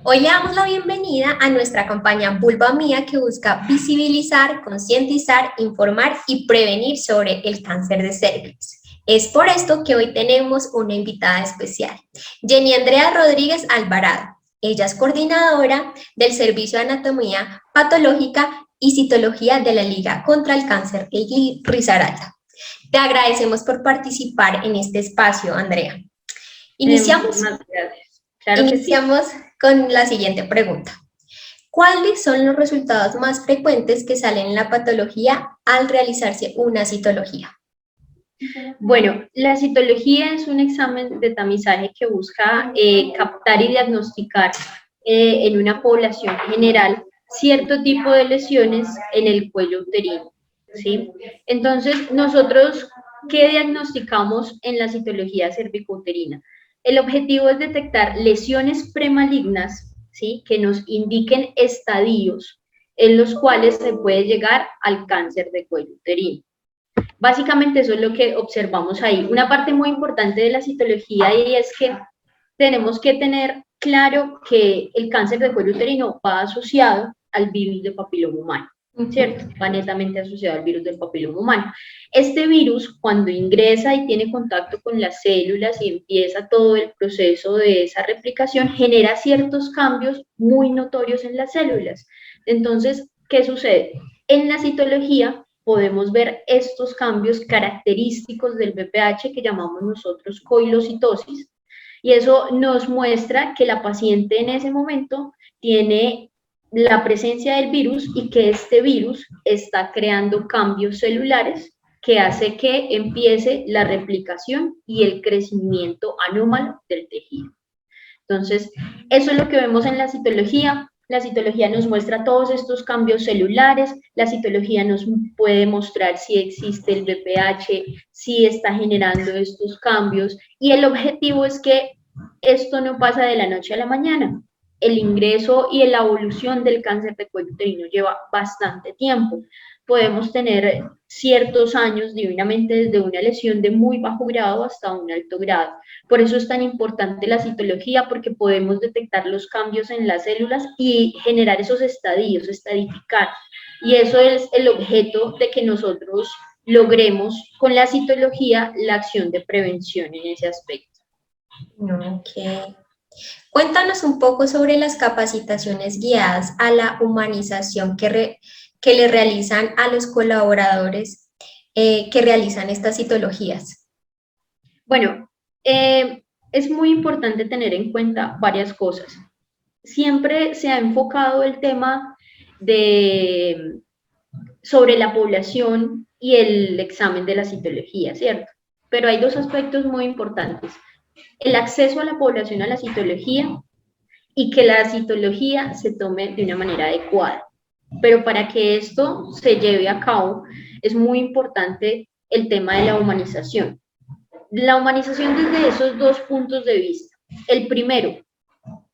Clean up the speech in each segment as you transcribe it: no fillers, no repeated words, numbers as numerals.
Hoy le damos la bienvenida a nuestra campaña Vulva Mía que busca visibilizar, concientizar, informar y prevenir sobre el cáncer de cervix. Es por esto que hoy tenemos una invitada especial, Jenny Andrea Rodríguez Alvarado. Ella es coordinadora del Servicio de Anatomía Patológica y Citología de la Liga contra el Cáncer de Risaralda. Te agradecemos por participar en este espacio, Andrea. Iniciamos. Muchísimas gracias. Claro que sí. Iniciamos con la siguiente pregunta. ¿Cuáles son los resultados más frecuentes que salen en la patología al realizarse una citología? Bueno, la citología es un examen de tamizaje que busca captar y diagnosticar en una población general cierto tipo de lesiones en el cuello uterino, ¿sí? Entonces, nosotros, ¿qué diagnosticamos en la citología cervicouterina? El objetivo es detectar lesiones premalignas, ¿sí?, que nos indiquen estadios en los cuales se puede llegar al cáncer de cuello uterino. Básicamente eso es lo que observamos ahí. Una parte muy importante de la citología y es que tenemos que tener claro que el cáncer de cuello uterino va asociado al virus del papiloma humano, ¿cierto? Va netamente asociado al virus del papiloma humano. Este virus, cuando ingresa y tiene contacto con las células y empieza todo el proceso de esa replicación, genera ciertos cambios muy notorios en las células. Entonces, ¿qué sucede? En la citología podemos ver estos cambios característicos del BPH que llamamos nosotros coilocitosis, y eso nos muestra que la paciente en ese momento tiene la presencia del virus y que este virus está creando cambios celulares que hace que empiece la replicación y el crecimiento anómalo del tejido. Entonces, eso es lo que vemos en la citología. La citología nos muestra todos estos cambios celulares, la citología nos puede mostrar si existe el BPH, si está generando estos cambios, y el objetivo es que esto no pasa de la noche a la mañana. El ingreso y la evolución del cáncer de cuello uterino lleva bastante tiempo. Podemos tener ciertos años divinamente desde una lesión de muy bajo grado hasta un alto grado. Por eso es tan importante la citología, porque podemos detectar los cambios en las células y generar esos estadios, estadificar. Y eso es el objeto de que nosotros logremos con la citología la acción de prevención en ese aspecto. Ok. Cuéntanos un poco sobre las capacitaciones guiadas a la humanización que le realizan a los colaboradores que realizan estas citologías. Bueno, es muy importante tener en cuenta varias cosas. Siempre se ha enfocado el tema sobre la población y el examen de la citología, ¿cierto? Pero hay dos aspectos muy importantes. El acceso a la población a la citología y que la citología se tome de una manera adecuada. Pero para que esto se lleve a cabo es muy importante el tema de la humanización. La humanización desde esos dos puntos de vista. El primero,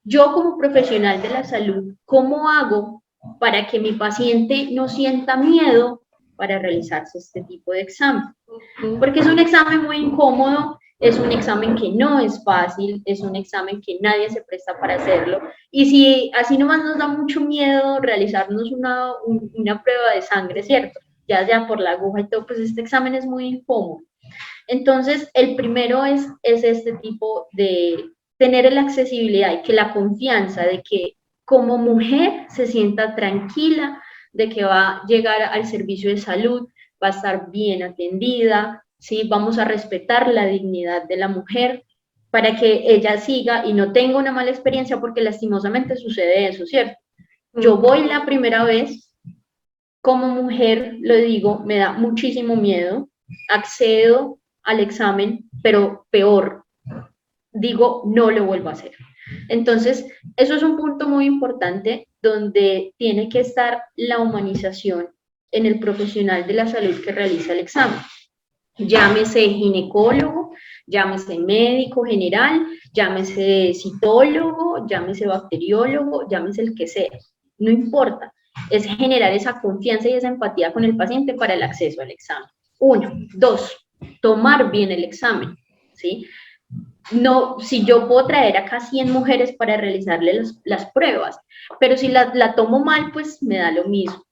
yo como profesional de la salud, ¿cómo hago para que mi paciente no sienta miedo para realizarse este tipo de examen? Porque es un examen muy incómodo, es un examen que no es fácil, es un examen que nadie se presta para hacerlo, y si así nomás nos da mucho miedo realizarnos una prueba de sangre, ¿cierto? Ya sea por la aguja y todo, pues este examen es muy incómodo. Entonces, el primero es este tipo de tener la accesibilidad y que la confianza de que como mujer se sienta tranquila de que va a llegar al servicio de salud, va a estar bien atendida, ¿sí? Vamos a respetar la dignidad de la mujer para que ella siga y no tenga una mala experiencia, porque lastimosamente sucede eso, ¿cierto? Yo voy la primera vez, como mujer, lo digo, me da muchísimo miedo, accedo al examen, pero peor, digo, no lo vuelvo a hacer. Entonces, eso es un punto muy importante donde tiene que estar la humanización en el profesional de la salud que realiza el examen. Llámese ginecólogo, llámese médico general, llámese citólogo, llámese bacteriólogo, llámese el que sea, no importa, es generar esa confianza y esa empatía con el paciente para el acceso al examen. Uno. Dos, tomar bien el examen, ¿sí? no, si yo puedo traer acá 100 mujeres para realizarle las pruebas, pero si la tomo mal, pues me da lo mismo.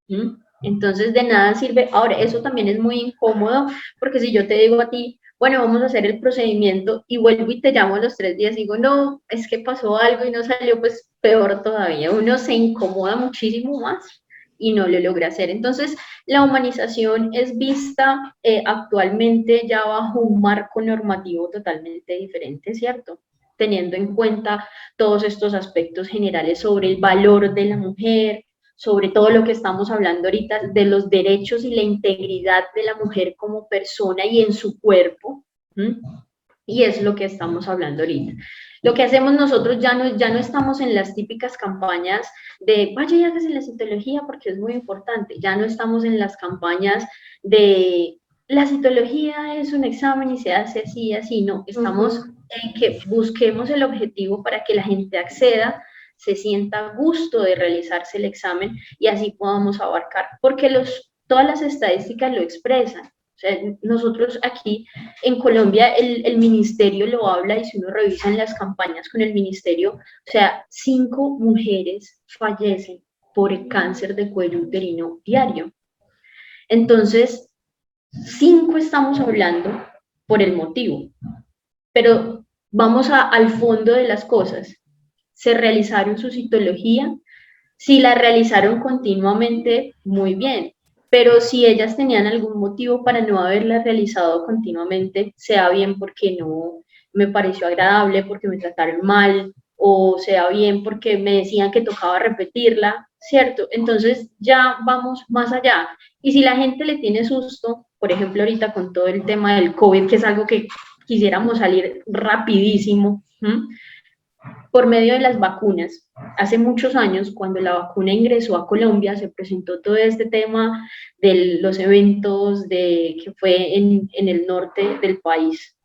¿Mm? Entonces de nada sirve. Ahora, eso también es muy incómodo, porque si yo te digo a ti, bueno, vamos a hacer el procedimiento y vuelvo y te llamo a los 3 días y digo, no, es que pasó algo y no salió, pues peor todavía. Uno se incomoda muchísimo más y no lo logra hacer. Entonces, la humanización es vista actualmente ya bajo un marco normativo totalmente diferente, ¿cierto? Teniendo en cuenta todos estos aspectos generales sobre el valor de la mujer, sobre todo lo que estamos hablando ahorita de los derechos y la integridad de la mujer como persona y en su cuerpo. ¿Mm? Y es lo que estamos hablando ahorita. Lo que hacemos nosotros ya no estamos en las típicas campañas de vaya y hágase la citología porque es muy importante, ya no estamos en las campañas de la citología es un examen y se hace así y así, no, estamos en que busquemos el objetivo para que la gente acceda, se sienta a gusto de realizarse el examen y así podamos abarcar, porque todas las estadísticas lo expresan. O sea, nosotros aquí en Colombia el ministerio lo habla y si uno revisa en las campañas con el ministerio, o sea, 5 mujeres fallecen por el cáncer de cuello uterino diario. Entonces, 5 estamos hablando por el motivo, pero vamos al fondo de las cosas. Se realizaron su citología, si la realizaron continuamente, muy bien, pero si ellas tenían algún motivo para no haberla realizado continuamente, sea bien porque no me pareció agradable, porque me trataron mal, o sea bien porque me decían que tocaba repetirla, ¿cierto? Entonces ya vamos más allá. Y si la gente le tiene susto, por ejemplo ahorita con todo el tema del COVID, que es algo que quisiéramos salir rapidísimo, por medio de las vacunas. Hace muchos años, cuando la vacuna ingresó a Colombia, se presentó todo este tema de los eventos que fue en el norte del país,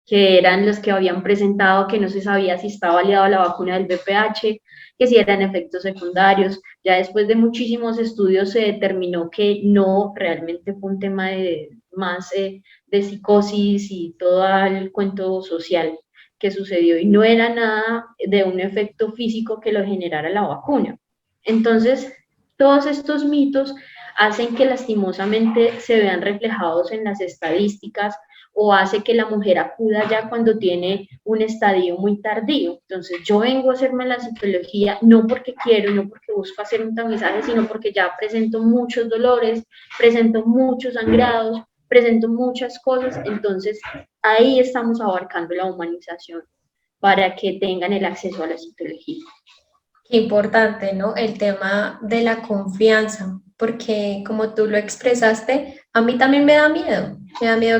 que eran los que habían presentado que no se sabía si estaba aliado a la vacuna del VPH, que si eran efectos secundarios. Ya después de muchísimos estudios se determinó que no, realmente fue un tema de psicosis y todo el cuento social que sucedió y no era nada de un efecto físico que lo generara la vacuna. Entonces, todos estos mitos hacen que lastimosamente se vean reflejados en las estadísticas o hace que la mujer acuda ya cuando tiene un estadio muy tardío. Entonces, yo vengo a hacerme la citología no porque quiero, no porque busco hacer un tamizaje, sino porque ya presento muchos dolores, presento muchos sangrados, presento muchas cosas, entonces ahí estamos abarcando la humanización para que tengan el acceso a la citología. Qué importante, ¿no? El tema de la confianza, porque como tú lo expresaste, a mí también me da miedo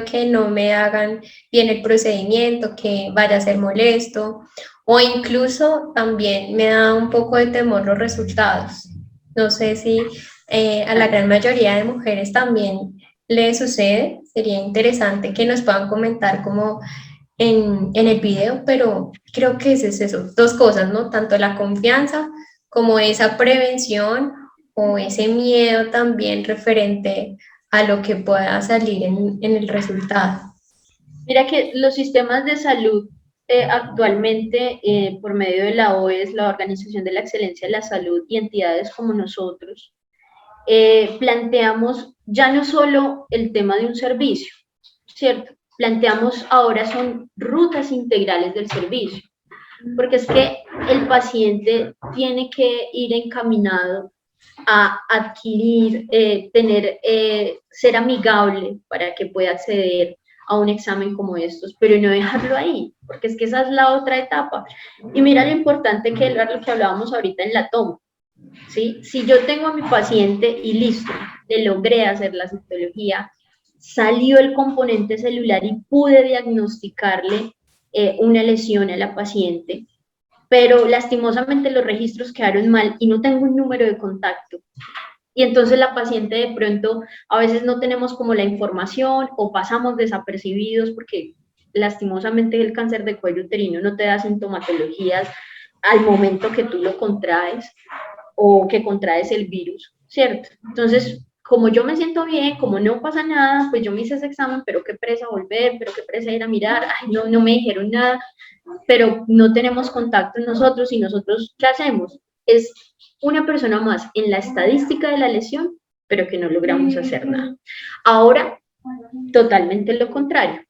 que no me hagan bien el procedimiento, que vaya a ser molesto, o incluso también me da un poco de temor los resultados. No sé si a la gran mayoría de mujeres también le sucede, sería interesante que nos puedan comentar cómo en el video, pero creo que es eso, dos cosas, ¿no? Tanto la confianza como esa prevención o ese miedo también referente a lo que pueda salir en el resultado. Mira que los sistemas de salud actualmente, por medio de la OES, la Organización de la Excelencia de la Salud y entidades como nosotros, planteamos ya no solo el tema de un servicio, ¿cierto? Planteamos ahora son rutas integrales del servicio, porque es que el paciente tiene que ir encaminado a adquirir, ser amigable para que pueda acceder a un examen como estos, pero no dejarlo ahí, porque es que esa es la otra etapa. Y mira lo importante que es lo que hablábamos ahorita en la toma, ¿sí? Si yo tengo a mi paciente y listo, le logré hacer la citología, salió el componente celular y pude diagnosticarle una lesión a la paciente, pero lastimosamente los registros quedaron mal y no tengo un número de contacto. Y entonces la paciente de pronto a veces no tenemos como la información o pasamos desapercibidos porque lastimosamente el cáncer de cuello uterino no te da sintomatologías al momento que tú lo contraes o que contraes el virus, ¿cierto? Entonces, como yo me siento bien, como no pasa nada, pues yo me hice ese examen, pero qué presa volver, pero qué presa ir a mirar, ay, no, no me dijeron nada, pero no tenemos contacto en nosotros y nosotros, ¿qué hacemos? Es una persona más en la estadística de la lesión, pero que no logramos hacer nada. Ahora, totalmente lo contrario.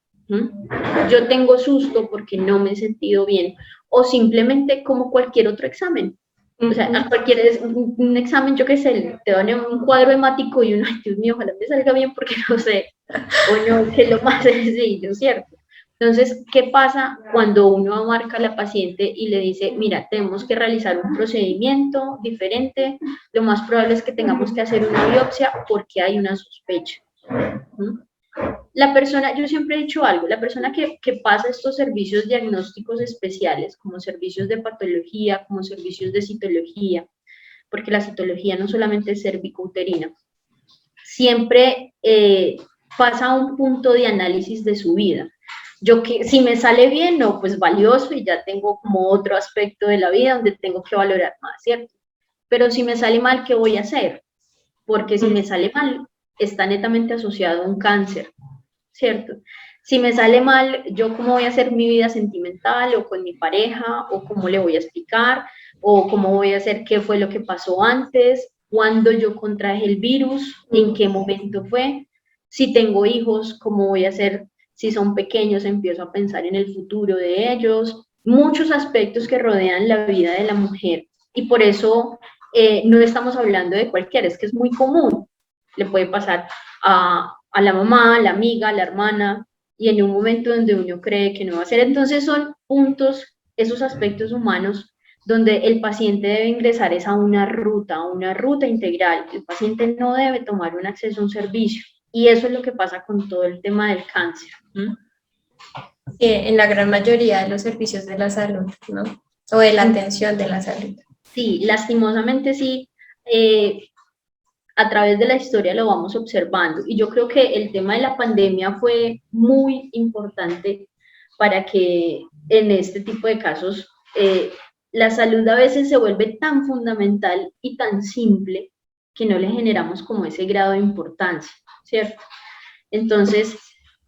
Yo tengo susto porque no me he sentido bien, o simplemente como cualquier otro examen. O sea, a cualquier un examen, yo qué sé, te dan un cuadro hemático y uno, ay, Dios mío, ojalá me salga bien porque no sé, o no, que es lo más sencillo, ¿cierto? Entonces, ¿qué pasa cuando uno abarca a la paciente y le dice, mira, tenemos que realizar un procedimiento diferente, lo más probable es que tengamos que hacer una biopsia porque hay una sospecha? La persona, yo siempre he dicho algo, la persona que pasa estos servicios diagnósticos especiales, como servicios de patología, como servicios de citología, porque la citología no solamente es cervicouterina, siempre pasa a un punto de análisis de su vida. Yo que si me sale bien, no, pues valioso y ya tengo como otro aspecto de la vida donde tengo que valorar más, ¿cierto? Pero si me sale mal, ¿qué voy a hacer? Porque si me sale mal, está netamente asociado a un cáncer, ¿cierto? Si me sale mal, ¿yo cómo voy a hacer mi vida sentimental o con mi pareja? ¿O cómo le voy a explicar? ¿O cómo voy a hacer qué fue lo que pasó antes? ¿Cuándo yo contraje el virus? ¿En qué momento fue? Si tengo hijos, ¿cómo voy a hacer? Si son pequeños, empiezo a pensar en el futuro de ellos. Muchos aspectos que rodean la vida de la mujer. Y por eso no estamos hablando de cualquiera, es que es muy común. Le puede pasar a la mamá, a la amiga, a la hermana, y en un momento donde uno cree que no va a ser. Entonces son puntos, esos aspectos humanos, donde el paciente debe ingresar es a una ruta integral. El paciente no debe tomar un acceso a un servicio. Y eso es lo que pasa con todo el tema del cáncer. En la gran mayoría de los servicios de la salud, ¿no? O de la atención de la salud. Sí, lastimosamente sí. A través de la historia lo vamos observando. Y yo creo que el tema de la pandemia fue muy importante para que en este tipo de casos la salud a veces se vuelve tan fundamental y tan simple que no le generamos como ese grado de importancia, ¿cierto? Entonces,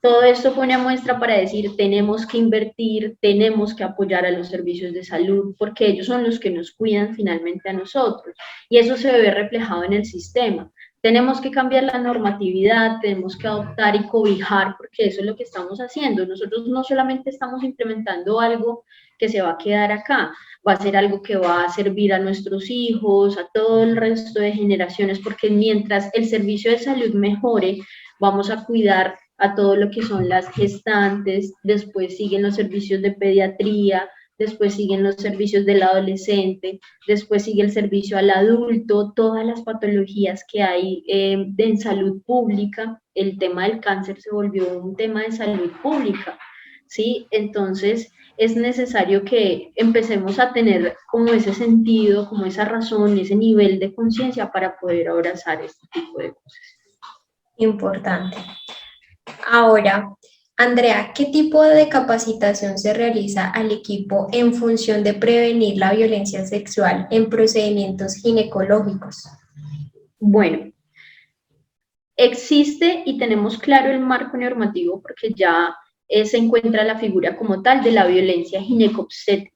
todo esto pone a muestra para decir, tenemos que invertir, tenemos que apoyar a los servicios de salud, porque ellos son los que nos cuidan finalmente a nosotros. Y eso se ve reflejado en el sistema. Tenemos que cambiar la normatividad, tenemos que adoptar y cobijar, porque eso es lo que estamos haciendo. Nosotros no solamente estamos implementando algo que se va a quedar acá, va a ser algo que va a servir a nuestros hijos, a todo el resto de generaciones, porque mientras el servicio de salud mejore, vamos a cuidar a todo lo que son las gestantes, después siguen los servicios de pediatría, después siguen los servicios del adolescente, después sigue el servicio al adulto, todas las patologías que hay en salud pública. El tema del cáncer se volvió un tema de salud pública, ¿sí? Entonces es necesario que empecemos a tener como ese sentido, como esa razón, ese nivel de conciencia para poder abrazar este tipo de cosas. Importante. Ahora, Andrea, ¿qué tipo de capacitación se realiza al equipo en función de prevenir la violencia sexual en procedimientos ginecológicos? Bueno, existe y tenemos claro el marco normativo porque ya se encuentra la figura como tal de la violencia ginecobstétrica.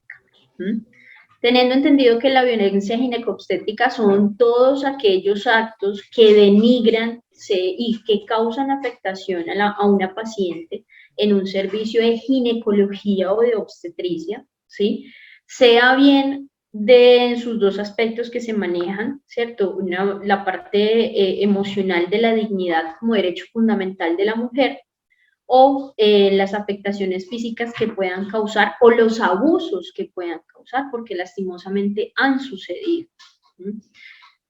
Teniendo entendido que la violencia ginecobstétrica son todos aquellos actos que denigran y que causan afectación a una paciente en un servicio de ginecología o de obstetricia, ¿sí? Sea bien de sus dos aspectos que se manejan, ¿cierto? La parte emocional de la dignidad como derecho fundamental de la mujer, o las afectaciones físicas que puedan causar o los abusos que puedan causar, porque lastimosamente han sucedido.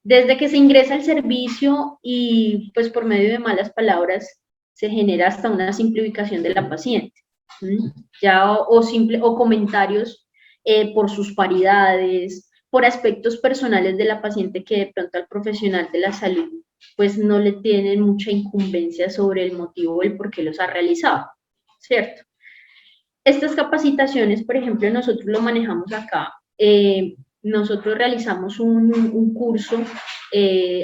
Desde que se ingresa al servicio y pues por medio de malas palabras se genera hasta una simplificación de la paciente, ya o comentarios por sus paridades, por aspectos personales de la paciente que de pronto al profesional de la salud pues no le tienen mucha incumbencia sobre el motivo o el por qué los ha realizado, ¿cierto? Estas capacitaciones, por ejemplo, nosotros lo manejamos acá, nosotros realizamos un curso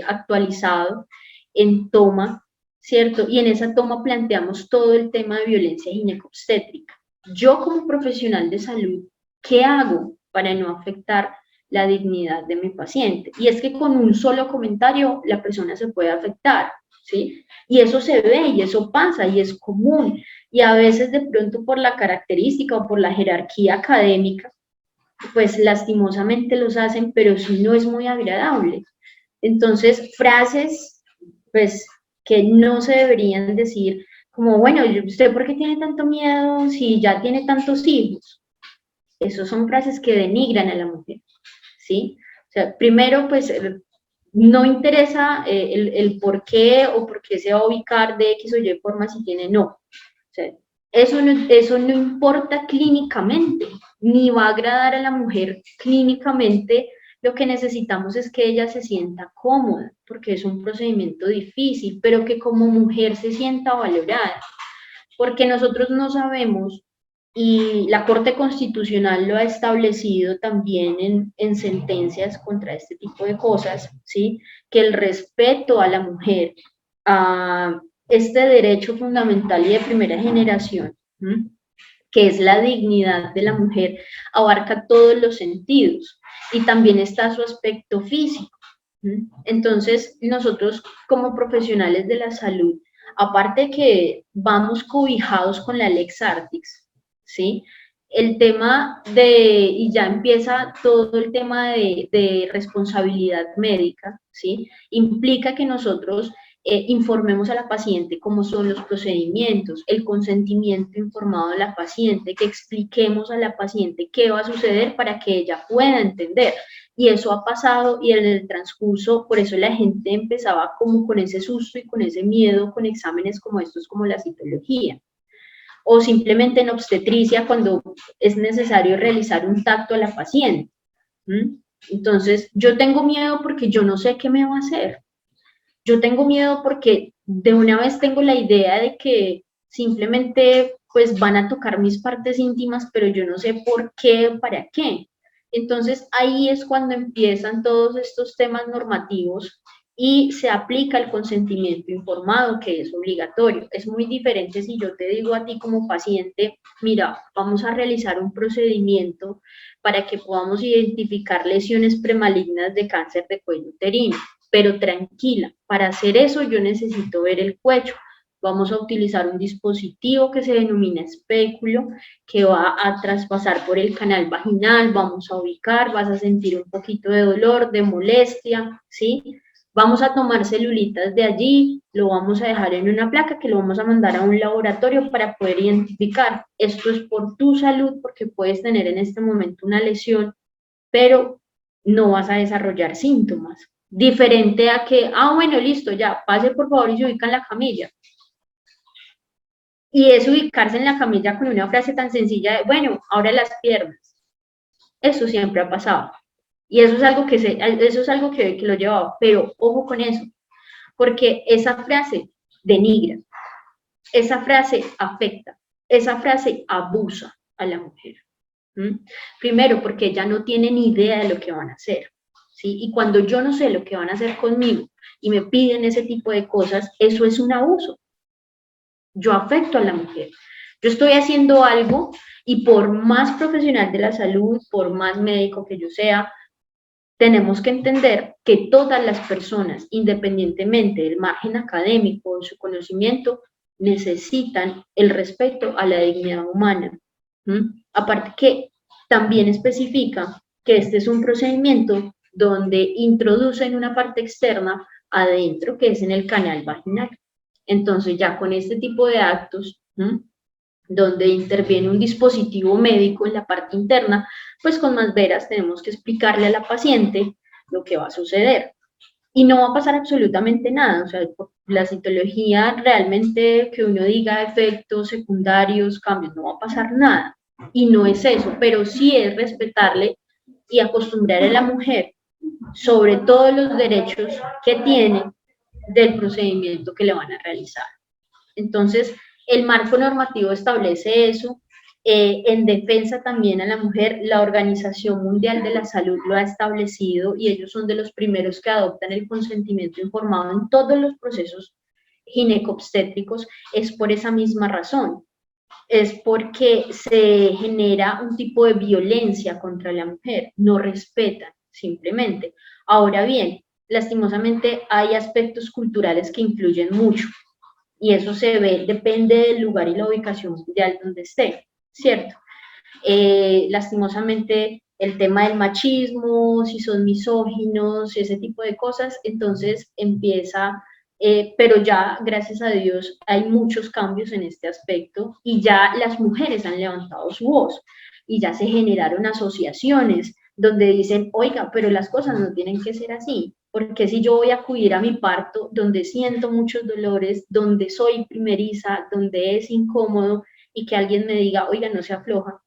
actualizado en toma, ¿cierto? Y en esa toma planteamos todo el tema de violencia ginecobstétrica. Yo como profesional de salud, ¿qué hago para no afectar la dignidad de mi paciente? Y es que con un solo comentario la persona se puede afectar, ¿sí? Y eso se ve y eso pasa y es común. Y a veces de pronto por la característica o por la jerarquía académica, pues lastimosamente los hacen, pero sí no es muy agradable. Entonces, frases, pues, que no se deberían decir, como, bueno, ¿usted por qué tiene tanto miedo si ya tiene tantos hijos? Esas son frases que denigran a la mujer, ¿sí? O sea, primero, pues, no interesa el por qué o por qué se va a ubicar de X o Y forma si tiene no. O sea, eso no importa clínicamente, ni va a agradar a la mujer clínicamente. Lo que necesitamos es que ella se sienta cómoda, porque es un procedimiento difícil, pero que como mujer se sienta valorada, porque nosotros no sabemos, y la Corte Constitucional lo ha establecido también en sentencias contra este tipo de cosas, ¿sí? Que el respeto a la mujer, a este derecho fundamental y de primera generación, ¿sí? Que es la dignidad de la mujer, abarca todos los sentidos y también está su aspecto físico. Entonces, nosotros como profesionales de la salud, aparte que vamos cobijados con la Lex Artix, ¿sí? El tema y ya empieza todo el tema de responsabilidad médica, ¿sí? Implica que nosotros informemos a la paciente cómo son los procedimientos, el consentimiento informado de la paciente, que expliquemos a la paciente qué va a suceder para que ella pueda entender. Y eso ha pasado y en el transcurso, por eso la gente empezaba como con ese susto y con ese miedo con exámenes como estos, como la citología. O simplemente en obstetricia cuando es necesario realizar un tacto a la paciente. Entonces, yo tengo miedo porque yo no sé qué me va a hacer. Yo tengo miedo porque de una vez tengo la idea de que simplemente pues van a tocar mis partes íntimas, pero yo no sé por qué, para qué. Entonces ahí es cuando empiezan todos estos temas normativos y se aplica el consentimiento informado, que es obligatorio. Es muy diferente si yo te digo a ti como paciente, mira, vamos a realizar un procedimiento para que podamos identificar lesiones premalignas de cáncer de cuello uterino, pero tranquila, para hacer eso yo necesito ver el cuello. Vamos a utilizar un dispositivo que se denomina espéculo, que va a traspasar por el canal vaginal, vamos a ubicar, vas a sentir un poquito de dolor, de molestia, ¿sí? Vamos a tomar celulitas de allí, lo vamos a dejar en una placa que lo vamos a mandar a un laboratorio para poder identificar. Esto es por tu salud, porque puedes tener en este momento una lesión, pero no vas a desarrollar síntomas. Diferente a que, bueno, listo, ya, pase por favor y se ubica en la camilla. Y es ubicarse en la camilla con una frase tan sencilla de, bueno, ahora las piernas. Eso siempre ha pasado. Y eso es algo que lo llevaba, pero ojo con eso, porque esa frase denigra, esa frase afecta, esa frase abusa a la mujer. Primero, porque ella no tiene ni idea de lo que van a hacer, ¿sí? Y cuando yo no sé lo que van a hacer conmigo y me piden ese tipo de cosas, eso es un abuso. Yo afecto a la mujer. Yo estoy haciendo algo y por más profesional de la salud, por más médico que yo sea, tenemos que entender que todas las personas, independientemente del margen académico o su conocimiento, necesitan el respeto a la dignidad humana. Aparte que también especifica que este es un procedimiento donde introducen una parte externa adentro, que es en el canal vaginal. Entonces ya con este tipo de actos, donde interviene un dispositivo médico en la parte interna, pues con más veras tenemos que explicarle a la paciente lo que va a suceder. Y no va a pasar absolutamente nada, o sea, la citología realmente que uno diga efectos secundarios, cambios, no va a pasar nada. Y no es eso, pero sí es respetarle y acostumbrar a la mujer sobre todos los derechos que tiene del procedimiento que le van a realizar. Entonces, el marco normativo establece eso En defensa también a la mujer, la Organización Mundial de la Salud lo ha establecido y ellos son de los primeros que adoptan el consentimiento informado en todos los procesos ginecobstétricos, es por esa misma razón, es porque se genera un tipo de violencia contra la mujer, no respetan simplemente. Ahora bien, lastimosamente hay aspectos culturales que influyen mucho y eso se ve, depende del lugar y la ubicación mundial donde esté, ¿cierto? Lastimosamente el tema del machismo, si son misóginos, ese tipo de cosas, entonces empieza, pero ya gracias a Dios hay muchos cambios en este aspecto y ya las mujeres han levantado su voz y ya se generaron asociaciones donde dicen, oiga, pero las cosas no tienen que ser así, porque si yo voy a acudir a mi parto, donde siento muchos dolores, donde soy primeriza, donde es incómodo, y que alguien me diga, oiga, no se afloja,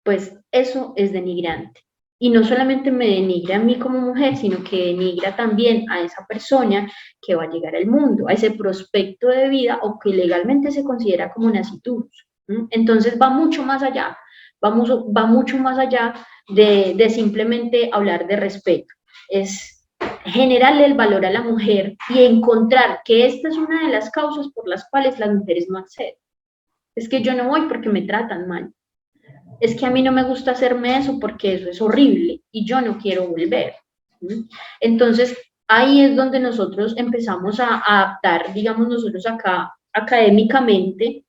pues eso es denigrante. Y no solamente me denigra a mí como mujer, sino que denigra también a esa persona que va a llegar al mundo, a ese prospecto de vida o que legalmente se considera como naciturus. Entonces va mucho más allá, va mucho más allá de simplemente hablar de respeto. Es generarle el valor a la mujer y encontrar que esta es una de las causas por las cuales las mujeres no acceden. Es que yo no voy porque me tratan mal. Es que a mí no me gusta hacerme eso porque eso es horrible y yo no quiero volver. Entonces, ahí es donde nosotros empezamos a adaptar, digamos, nosotros acá académicamente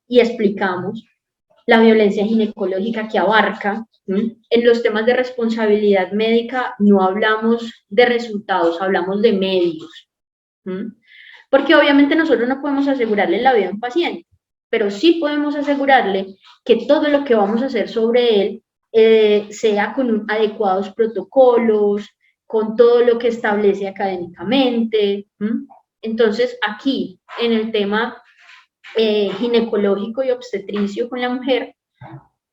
y explicamos la violencia ginecológica que abarca. En los temas de responsabilidad médica no hablamos de resultados, hablamos de medios. Porque obviamente nosotros no podemos asegurarle la vida a un paciente, pero sí podemos asegurarle que todo lo que vamos a hacer sobre él sea con adecuados protocolos, con todo lo que establece académicamente. Entonces, aquí, en el tema ginecológico y obstetricio con la mujer,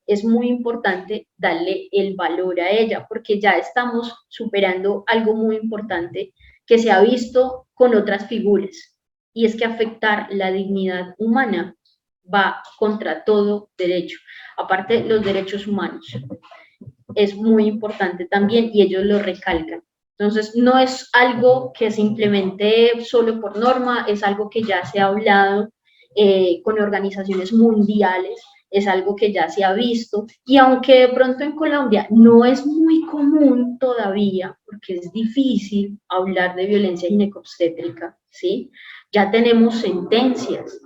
es muy importante darle el valor a ella, porque ya estamos superando algo muy importante que se ha visto con otras figuras, y es que afectar la dignidad humana va contra todo derecho, aparte los derechos humanos. Es muy importante también y ellos lo recalcan. Entonces, no es algo que se implemente solo por norma, es algo que ya se ha hablado con organizaciones mundiales, es algo que ya se ha visto, y aunque de pronto en Colombia no es muy común todavía, porque es difícil hablar de violencia ginecobstétrica, ¿sí? Ya tenemos sentencias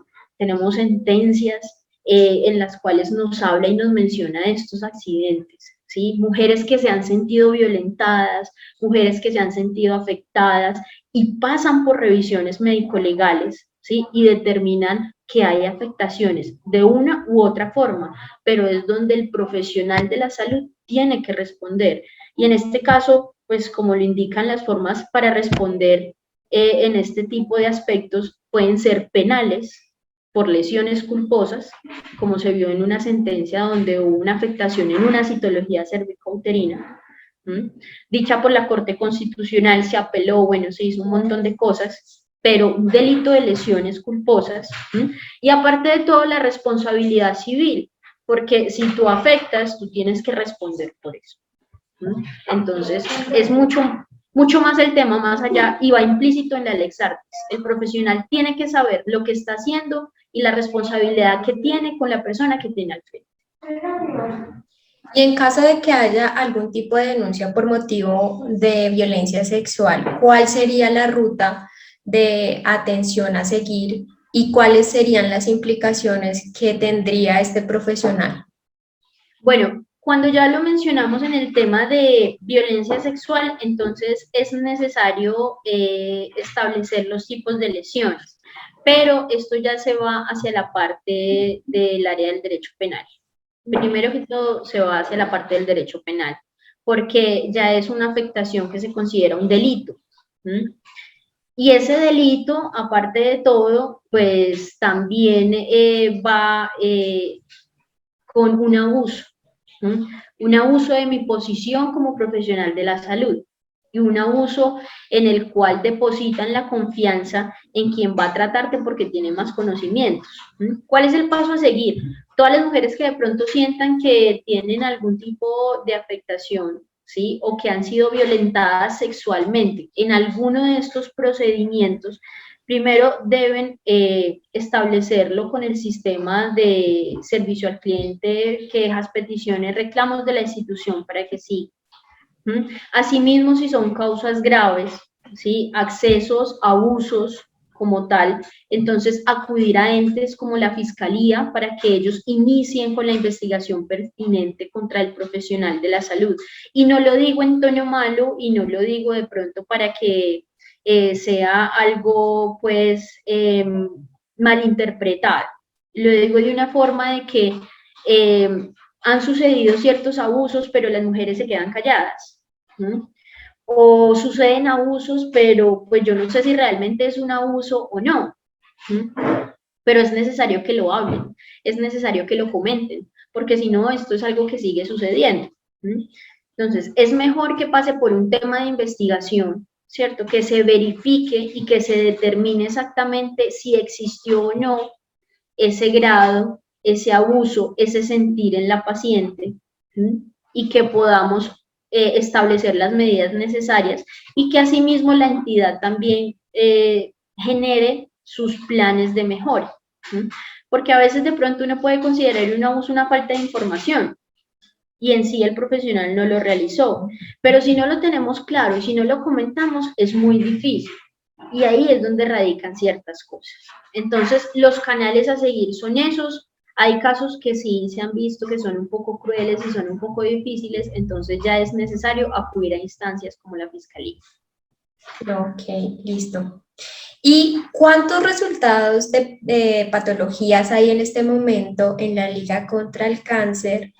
en las cuales nos habla y nos menciona de estos accidentes, ¿sí? Mujeres que se han sentido violentadas, mujeres que se han sentido afectadas y pasan por revisiones médico-legales, ¿sí? Y determinan que hay afectaciones de una u otra forma, pero es donde el profesional de la salud tiene que responder. Y en este caso, pues como lo indican las formas para responder en este tipo de aspectos, pueden ser penales, por lesiones culposas, como se vio en una sentencia donde hubo una afectación en una citología cervicouterina, dicha por la Corte Constitucional, se apeló, bueno, se hizo un montón de cosas, pero un delito de lesiones culposas, y aparte de todo la responsabilidad civil, porque si tú afectas, tú tienes que responder por eso. Entonces, es mucho más el tema, más allá, y va implícito en la Lex Artis. El profesional tiene que saber lo que está haciendo y la responsabilidad que tiene con la persona que tiene al frente. Y en caso de que haya algún tipo de denuncia por motivo de violencia sexual, ¿cuál sería la ruta de atención a seguir y cuáles serían las implicaciones que tendría este profesional? Bueno, cuando ya lo mencionamos en el tema de violencia sexual, entonces es necesario establecer los tipos de lesiones, pero esto ya se va hacia la parte del área del derecho penal. Primero que todo se va hacia la parte del derecho penal, porque ya es una afectación que se considera un delito. Y ese delito, aparte de todo, pues también va con un abuso. Un abuso de mi posición como profesional de la salud y un abuso en el cual depositan la confianza en quien va a tratarte porque tiene más conocimientos. ¿Cuál es el paso a seguir? todas las mujeres que de pronto sientan que tienen algún tipo de afectación, ¿sí? O que han sido violentadas sexualmente en alguno de estos procedimientos, primero deben establecerlo con el sistema de servicio al cliente que dejas peticiones, reclamos de la institución para que sí. Asimismo, si son causas graves, ¿sí? Accesos, abusos como tal, entonces acudir a entes como la Fiscalía para que ellos inicien con la investigación pertinente contra el profesional de la salud. Y no lo digo en tono malo y no lo digo de pronto para que sea algo pues malinterpretado. Lo digo de una forma de que han sucedido ciertos abusos, pero las mujeres se quedan calladas. O suceden abusos, pero pues yo no sé si realmente es un abuso o no. Pero es necesario que lo hablen, es necesario que lo comenten, porque si no, esto es algo que sigue sucediendo. Entonces, es mejor que pase por un tema de investigación, ¿cierto? Que se verifique y que se determine exactamente si existió o no ese grado, ese abuso, ese sentir en la paciente, y que podamos establecer las medidas necesarias y que asimismo la entidad también genere sus planes de mejora. Porque a veces de pronto uno puede considerar un abuso una falta de información y en sí el profesional no lo realizó, pero si no lo tenemos claro y si no lo comentamos es muy difícil. Y ahí es donde radican ciertas cosas. Entonces, los canales a seguir son esos. Hay casos que sí se han visto que son un poco crueles y son un poco difíciles, entonces ya es necesario acudir a instancias como la Fiscalía. Ok, listo. ¿Y cuántos resultados de patologías hay en este momento en la Liga contra el Cáncer?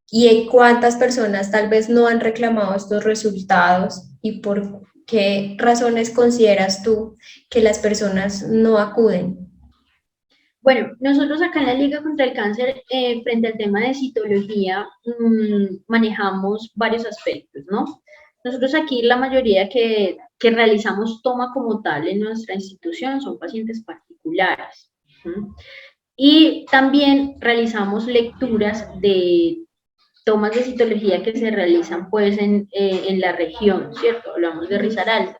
¿Y cuántas personas tal vez no han reclamado estos resultados? ¿Y por qué razones consideras tú que las personas no acuden? Bueno, nosotros acá en la Liga contra el Cáncer, frente al tema de citología, manejamos varios aspectos, ¿no? Nosotros aquí la mayoría que realizamos toma como tal en nuestra institución son pacientes particulares. Y también realizamos lecturas de tomas de citología que se realizan pues en la región, ¿cierto? Hablamos de Risaralda.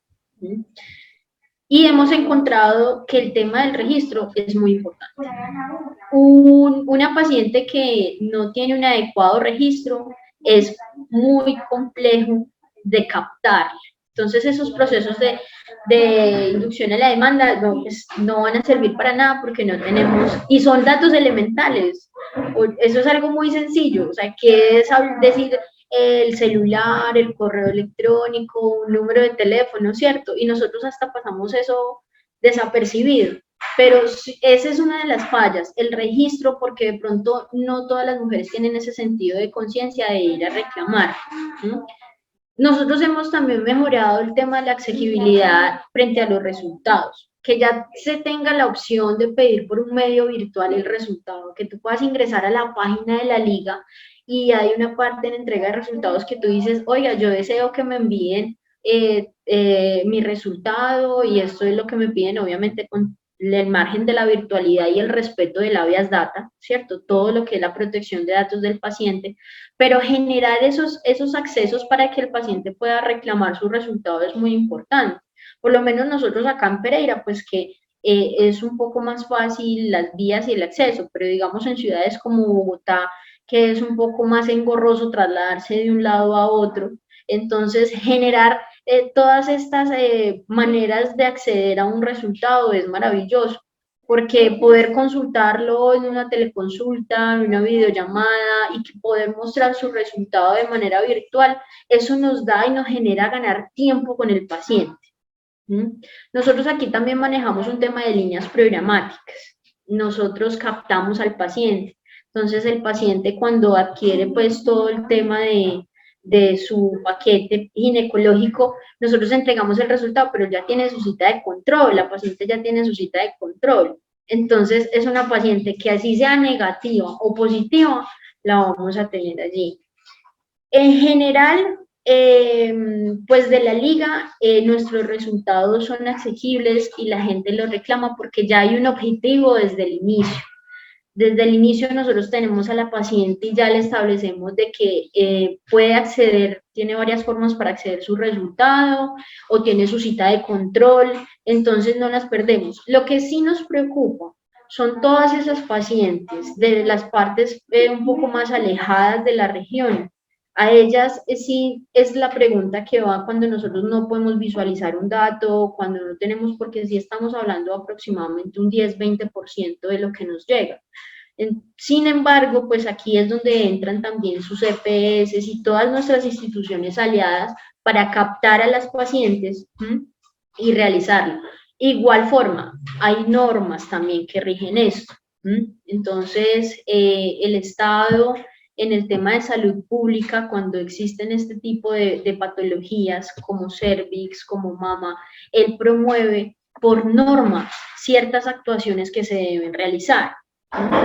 Y hemos encontrado que el tema del registro es muy importante. Una paciente que no tiene un adecuado registro es muy complejo de captar. Entonces esos procesos de inducción a la demanda no, pues, no van a servir para nada porque no tenemos, y son datos elementales. Eso es algo muy sencillo, o sea, que es decir el celular, el correo electrónico, un número de teléfono, ¿cierto? Y nosotros hasta pasamos eso desapercibido. Pero esa es una de las fallas, el registro, porque de pronto no todas las mujeres tienen ese sentido de conciencia de ir a reclamar. Nosotros hemos también mejorado el tema de la accesibilidad frente a los resultados, que ya se tenga la opción de pedir por un medio virtual el resultado, que tú puedas ingresar a la página de la liga y hay una parte en entrega de resultados que tú dices, oiga, yo deseo que me envíen mi resultado y esto es lo que me piden, obviamente con el margen de la virtualidad y el respeto del habeas data, ¿cierto? Todo lo que es la protección de datos del paciente, pero generar esos accesos para que el paciente pueda reclamar su resultado es muy importante. Por lo menos nosotros acá en Pereira, pues que es un poco más fácil las vías y el acceso, pero digamos en ciudades como Bogotá, que es un poco más engorroso trasladarse de un lado a otro, entonces generar todas estas maneras de acceder a un resultado es maravilloso, porque poder consultarlo en una teleconsulta, en una videollamada y que poder mostrar su resultado de manera virtual, eso nos da y nos genera ganar tiempo con el paciente. Nosotros aquí también manejamos un tema de líneas programáticas. Nosotros captamos al paciente. Entonces el paciente cuando adquiere pues todo el tema de su paquete ginecológico, nosotros entregamos el resultado, pero ya tiene su cita de control, la paciente ya tiene su cita de control. Entonces es una paciente que así sea negativa o positiva, la vamos a tener allí. En general, pues de la liga, nuestros resultados son asequibles y la gente los reclama porque ya hay un objetivo desde el inicio. Desde el inicio nosotros tenemos a la paciente y ya le establecemos de que puede acceder, tiene varias formas para acceder a su resultado o tiene su cita de control, entonces no las perdemos. Lo que sí nos preocupa son todas esas pacientes de las partes un poco más alejadas de la región. A ellas sí es la pregunta que va cuando nosotros no podemos visualizar un dato, cuando no tenemos, porque sí estamos hablando aproximadamente un 10-20% de lo que nos llega. Sin embargo, pues aquí es donde entran también sus EPS y todas nuestras instituciones aliadas para captar a las pacientes y realizarlo. Igual forma, hay normas también que rigen esto. Entonces, el Estado en el tema de salud pública, cuando existen este tipo de patologías como cervix, como mama, él promueve por norma ciertas actuaciones que se deben realizar.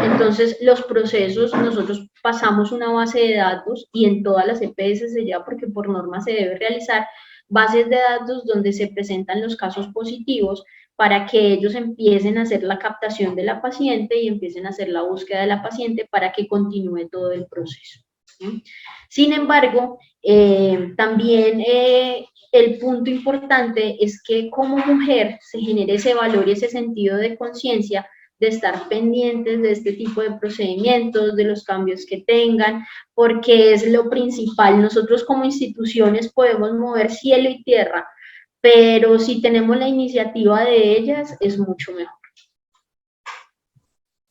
Entonces, los procesos, nosotros pasamos una base de datos y en todas las EPS se lleva porque por norma se debe realizar bases de datos donde se presentan los casos positivos para que ellos empiecen a hacer la captación de la paciente y empiecen a hacer la búsqueda de la paciente para que continúe todo el proceso. Sin embargo, también el punto importante es que como mujer se genere ese valor y ese sentido de conciencia de estar pendientes de este tipo de procedimientos, de los cambios que tengan, porque es lo principal. Nosotros como instituciones podemos mover cielo y tierra, pero si tenemos la iniciativa de ellas, es mucho mejor.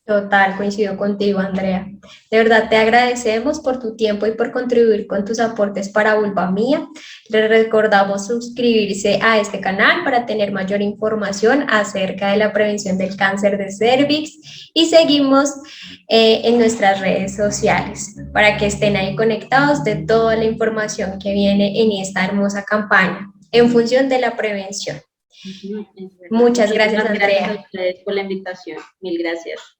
Total, coincido contigo, Andrea. De verdad, te agradecemos por tu tiempo y por contribuir con tus aportes para Vulva Mía. Les recordamos suscribirse a este canal para tener mayor información acerca de la prevención del cáncer de cervix y seguimos en nuestras redes sociales para que estén ahí conectados de toda la información que viene en esta hermosa campaña en función de la prevención. Muchas gracias, Andrea. Gracias a ustedes por la invitación. Mil gracias.